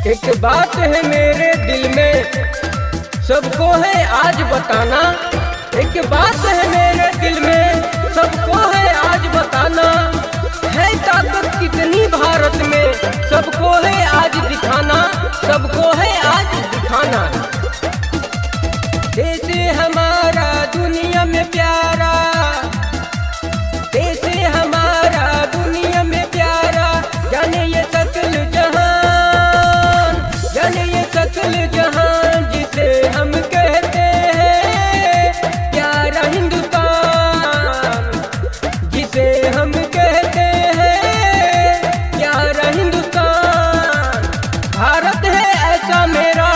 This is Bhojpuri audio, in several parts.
एक बात है मेरे दिल में, सबको है आज बताना। एक बात है मेरे दिल में, सबको है आज बताना। है ताकत कितनी भारत में, सबको है आज दिखाना, सबको है आज दिखाना। देश हमारा दुनिया में प्यारा, देश हमारा दुनिया में प्यारा। जाने ये सकल जहान, जाने ये सकल जहान, जिसे हम कहते हैं प्यारा हिंदुस्तान, जिसे हम कहते हैं प्यारा हिंदुस्तान। भारत है ऐसा मेरा,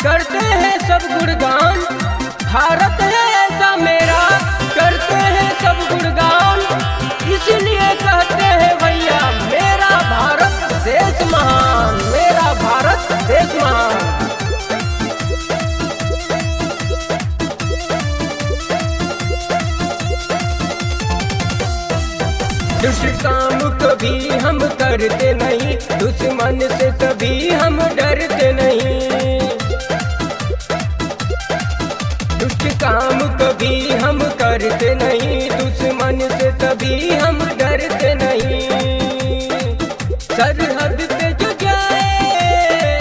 करते हैं सब गुणगान। भारत है ऐसा मेरा, करते हैं सब गुणगान। इसलिए कहते हैं भैया मेरा भारत देश महान, मेरा भारत देश महान। दुष्काम कभी हम करते नहीं, दुश्मन से कभी हम डरते नहीं। दुष्ट काम कभी हम करते नहीं, दुश्मन से कभी हम डरते नहीं। सरहद पे जो जाए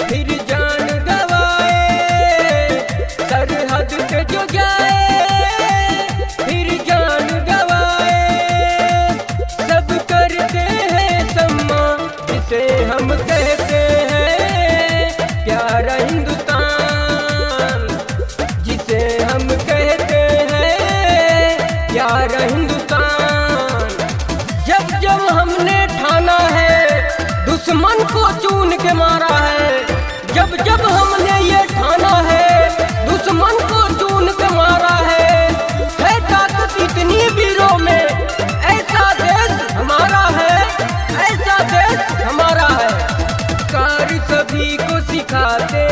फिर जान गवाए, सरहद पे जो जाए फिर जान गवाए। सब करते हैं सम्मान, जिसे हम कहते हैं प्यारा हिंदुस्तान, जिसे हम कहते हैं प्यारा हिंदुस्तान। जब जब हमने ठाना है, दुश्मन को चून के मारा है। जब जब हमने ये ठाना है, दुश्मन को चून के मारा है ताकत इतनी वीरों में। ऐसा देश हमारा है, ऐसा देश हमारा है। कार सभी को सिखाते